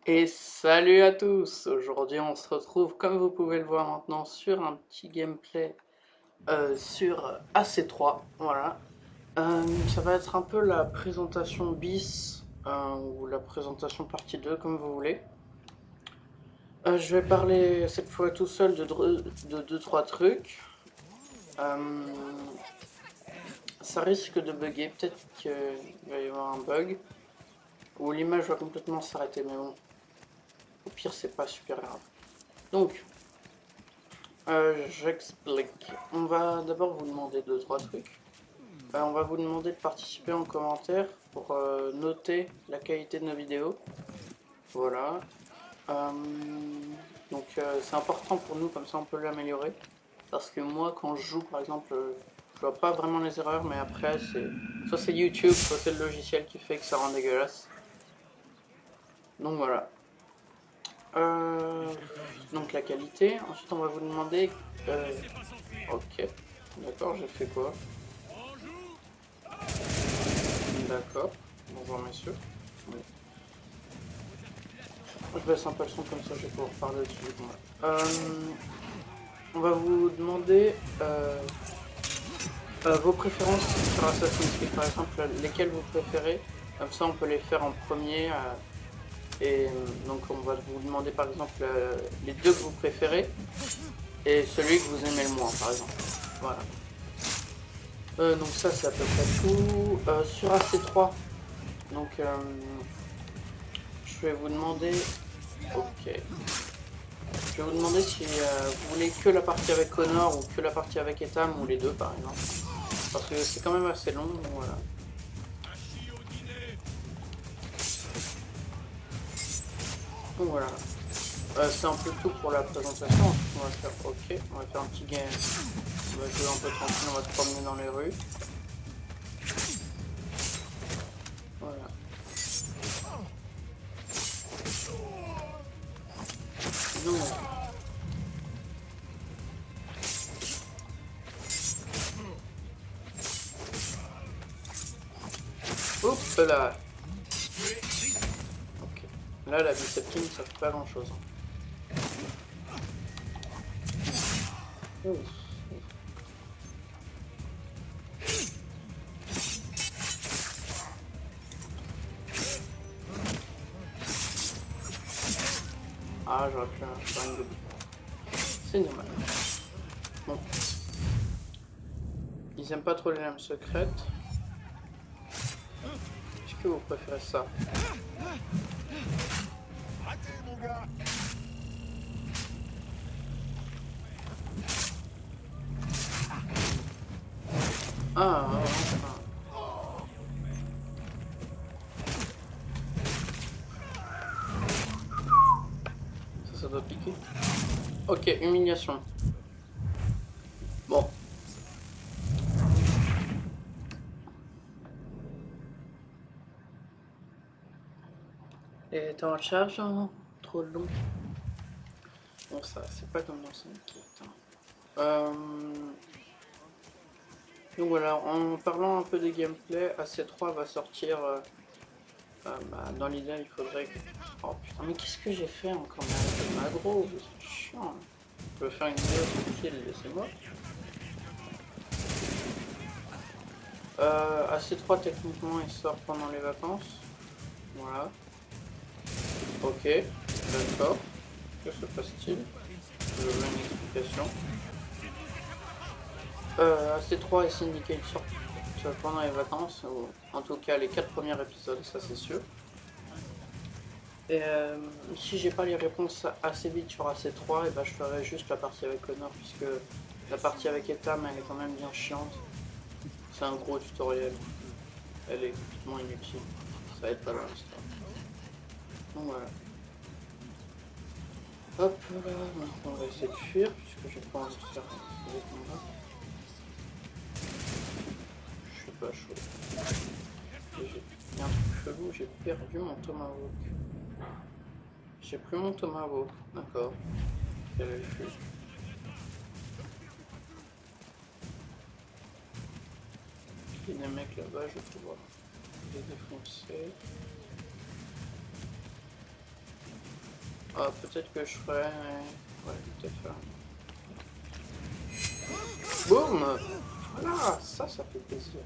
Et salut à tous! Aujourd'hui on se retrouve comme vous pouvez le voir maintenant sur un petit gameplay sur AC3, voilà. Ça va être un peu la présentation bis ou la présentation partie 2 comme vous voulez. Je vais parler cette fois tout seul de 2-3 trucs. Euh, Ça risque de bugger, peut-être qu'il va y avoir un bug, ou l'image va complètement s'arrêter, mais bon, au pire c'est pas super grave. Donc, j'explique. On va d'abord vous demander deux, trois trucs. On va vous demander de participer en commentaire pour noter la qualité de nos vidéos. Voilà. Euh, c'est important pour nous, comme ça on peut l'améliorer. Parce que moi quand je joue par exemple, je vois pas vraiment les erreurs, mais après soit c'est YouTube, soit c'est le logiciel qui fait que ça rend dégueulasse. Donc voilà. Euh, donc la qualité. Ensuite on va vous demander... ok. D'accord, j'ai fait quoi? D'accord. Bonjour messieurs. Oui. Je baisse un peu le son comme ça je vais pouvoir parler dessus. On va vous demander vos préférences sur Assassin's Creed, par exemple, lesquelles vous préférez. Comme ça on peut les faire en premier. Donc on va vous demander par exemple les deux que vous préférez et celui que vous aimez le moins par exemple. Voilà. Donc ça c'est à peu près tout. Sur AC3, donc je vais vous demander... Ok. Je vais vous demander si vous voulez que la partie avec Connor ou que la partie avec Etam ou les deux par exemple. Parce que c'est quand même assez long, donc voilà. Donc voilà. C'est un peu tout pour la présentation. Ensuite, on va faire OK. On va faire un petit game. On va jouer un peu tranquille, on va se promener dans les rues. Voilà. Donc voilà. Oups là. Ok. Là la biceptine ça fait pas grand chose. Ouf. Ah j'aurais pu faire une double. C'est dommage. Bon. Ils aiment pas trop les lames secrètes. Est-ce que vous préférez ça? Ah, ça doit piquer. Ok, humiliation. Bon. Et temps de charge, hein, trop long. Bon, ça, c'est pas comme dans 5 kits. Donc voilà, en parlant un peu des gameplays, AC3 va sortir. Dans l'idée, il faudrait que. Oh putain, mais qu'est-ce que j'ai fait encore? Magro, c'est chiant. Je veux faire une vidéo tranquille, laissez-moi. AC3, techniquement, il sort pendant les vacances. Voilà. Ok, d'accord. Que se passe-t-il? Je veux une explication. AC3 et Syndicate sortent pendant les vacances, ou en tout cas les 4 premiers épisodes, ça c'est sûr. Et si j'ai pas les réponses assez vite sur AC3, et ben je ferai juste la partie avec Connor, puisque la partie avec Etam elle est quand même bien chiante. C'est un gros tutoriel. Elle est complètement inutile. Ça aide pas dans l'histoire. Donc voilà. Hop là, maintenant on va essayer de fuir, puisque j'ai pas envie de faire des combats. Je suis pas chaud. Il y a un truc chelou, j'ai perdu mon tomahawk. J'ai plus mon tomahawk, d'accord. J'avais fui. Il y a des mecs là-bas, je vais pouvoir les défoncer. Ah, peut-être que je ferais... Ouais, peut-être faire... Boum! Voilà, ça fait plaisir.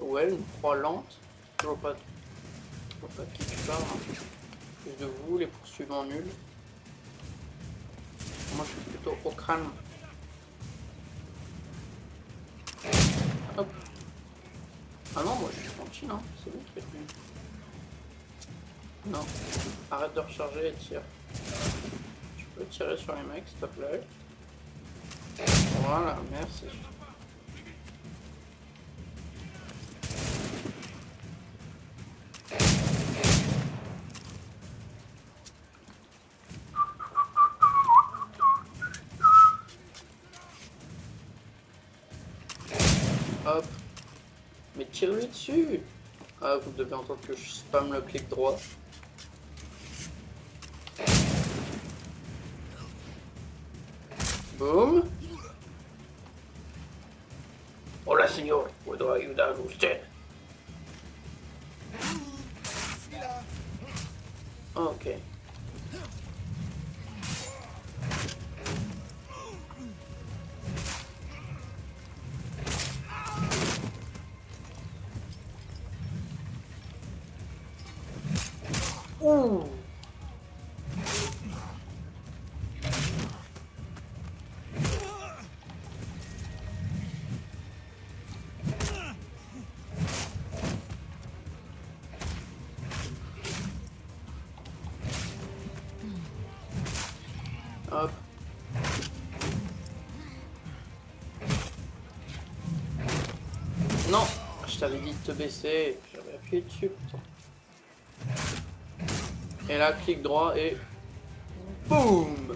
Ouais, une proie lente. Je vois pas de qui tu parles. Hein. Plus de vous, les poursuivants nuls. Moi, je suis plutôt au crâne. Hop. Ah non, moi, je suis tranquille, hein. C'est bon, tu fais. Non. Arrête de recharger et tire. Tu peux tirer sur les mecs, s'il te plaît. Voilà, merci. Hop. Mais tire-lui dessus. Ah, vous devez entendre que je spamme le clic droit. Boum. Hola, señor. ¿Puedo ayudar a usted? Ok. Ouh. Hop. Non, je t'avais dit de te baisser. J'avais appuyé dessus. Et là, clic droit et... Boum.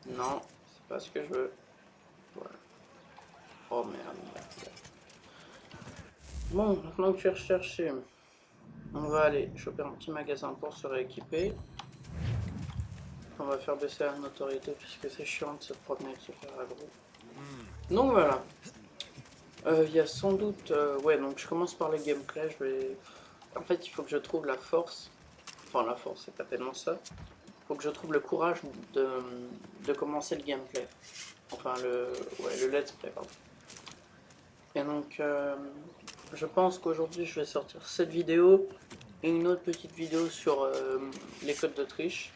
Non, c'est pas ce que je veux. Voilà. Oh merde. Bon, maintenant que tu es recherché, on va aller choper un petit magasin pour se rééquiper. On va faire baisser la notoriété puisque c'est chiant de se promener, de se faire aggro. Donc voilà. Il y a sans doute... ouais, donc je commence par les gameplays. En fait, il faut que je trouve la force. Enfin, la force, c'est pas tellement ça. Il faut que je trouve le courage de commencer le gameplay. Enfin, le let's play, pardon. Et donc, je pense qu'aujourd'hui, je vais sortir cette vidéo et une autre petite vidéo sur les codes de triche.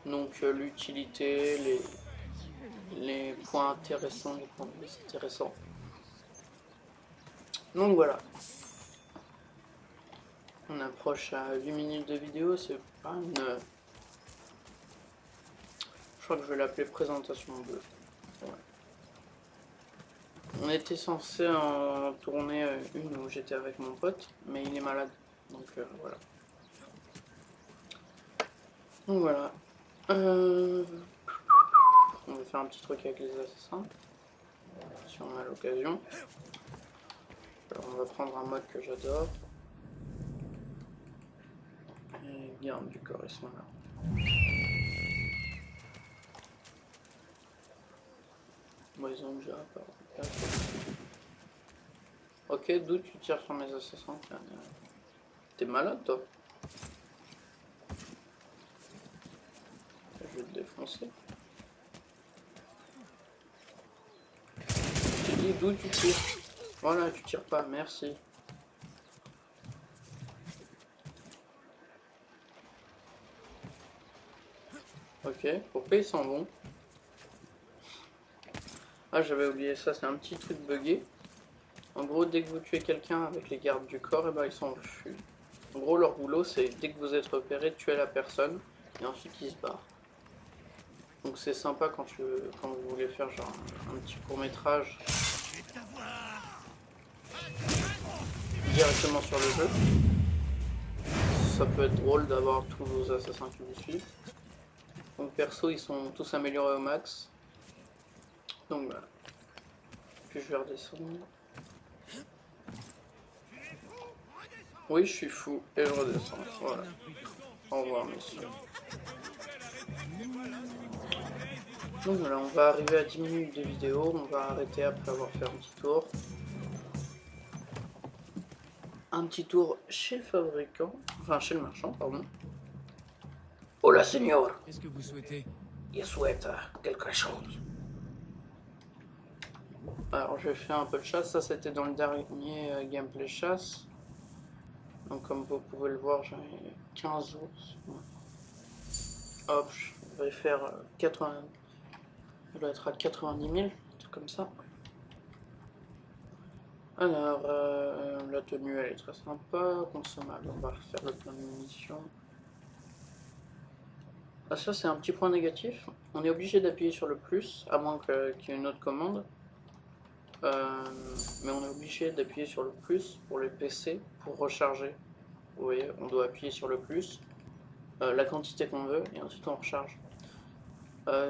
Donc, l'utilité, les points intéressants, les points intéressants. Donc voilà. On approche à 8 minutes de vidéo, c'est pas une... Je crois que je vais l'appeler présentation 2. Ouais. On était censé en tourner une où j'étais avec mon pote, mais il est malade. Donc voilà. Donc voilà. On va faire un petit truc avec les assassins. Si on a l'occasion. Alors on va prendre un mode que j'adore. Et garde du corps, ils sont là. Bon, ils ont déjà pas. Ok, d'où tu tires sur mes assassins? T'es malade toi? Je vais te défoncer. Je te dis d'où tu tires. Voilà, tu tires pas, merci. Ok, pourquoi ils s'en vont? Ah, j'avais oublié ça, c'est un petit truc buggé. En gros, dès que vous tuez quelqu'un avec les gardes du corps, et ben ils s'enfuient. En gros, leur boulot, c'est dès que vous êtes repéré, tuer la personne, et ensuite ils se barrent. Donc c'est sympa quand vous voulez faire genre un petit court-métrage directement sur le jeu. ça peut être drôle d'avoir tous vos assassins qui vous suivent. Donc perso, ils sont tous améliorés au max. Donc voilà. Puis je vais redescendre. Oui, je suis fou et je redescends. Voilà. Au revoir, messieurs. Donc voilà, on va arriver à 10 minutes de vidéo. On va arrêter après avoir fait un petit tour. Un petit tour chez le fabricant. Enfin, chez le marchand, pardon. Hola, señor. Qu'est-ce que vous souhaitez? Il souhaite quelque chose. Alors, je vais faire un peu de chasse. Ça, c'était dans le dernier gameplay chasse. Donc, comme vous pouvez le voir, j'en ai 15 ours. Hop, je vais faire 80. Je dois être à 90 000, tout comme ça. Alors, la tenue, elle est très sympa. Consommable, on va refaire le plein de munitions. Ah, ça, c'est un petit point négatif. On est obligé d'appuyer sur le plus, à moins qu'il y ait une autre commande. Mais on est obligé d'appuyer sur le plus pour les PC pour recharger. Vous voyez, on doit appuyer sur le plus, la quantité qu'on veut, et ensuite on recharge.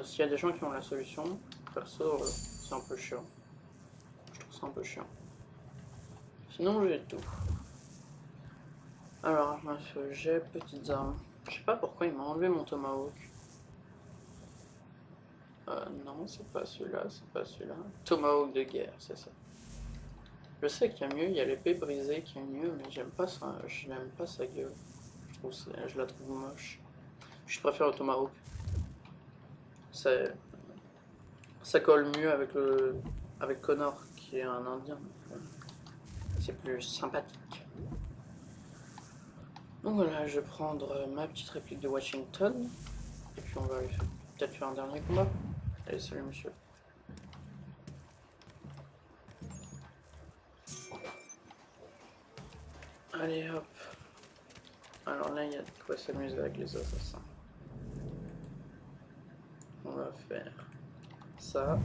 S'il y a des gens qui ont la solution, perso, c'est un peu chiant. Je trouve ça un peu chiant. Sinon, j'ai tout. Alors, j'ai petites armes. Je sais pas pourquoi il m'a enlevé mon tomahawk. Non, c'est pas celui-là, c'est pas celui-là. Tomahawk de guerre, c'est ça. Je sais qu'il y a mieux, il y a l'épée brisée qui est mieux, mais j'aime pas ça, je n'aime pas sa gueule. Je la trouve moche. Je préfère le tomahawk. Ça colle mieux avec Connor, qui est un indien. C'est plus sympathique. Donc voilà, je vais prendre ma petite réplique de Washington. Et puis on va peut-être faire un dernier combat. Allez, salut monsieur. Allez hop. Alors là, il y a de quoi s'amuser avec les assassins. On va faire ça.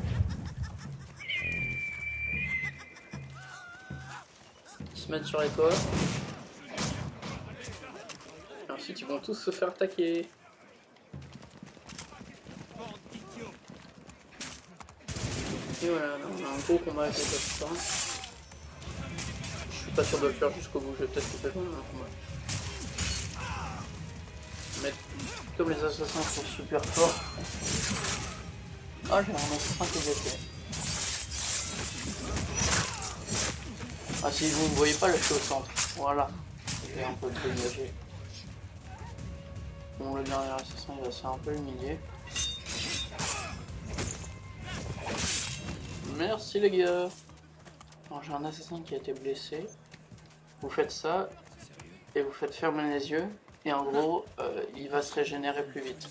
Ils se mettent sur les toits. Et ensuite, ils vont tous se faire attaquer. Et voilà, on a un gros combat avec les assassins. Je suis pas sûr de le faire jusqu'au bout, je vais peut-être couper un combat. Mais comme les assassins sont super forts. Ah, j'ai un assassin qui est blessé. Ah, si vous ne voyez pas, là je suis au centre. Voilà. J'ai un peu grillagé. Bon, le dernier assassin il va se faire un peu humilier. Merci les gars. Alors j'ai un assassin qui a été blessé. Vous faites ça et vous faites fermer les yeux. Et en gros, il va se régénérer plus vite.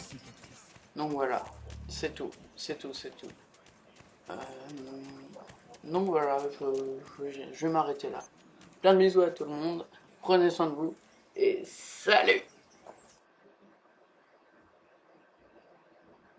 Donc voilà, c'est tout, c'est tout, c'est tout. Donc voilà, je vais m'arrêter là. Plein de bisous à tout le monde, prenez soin de vous, et salut!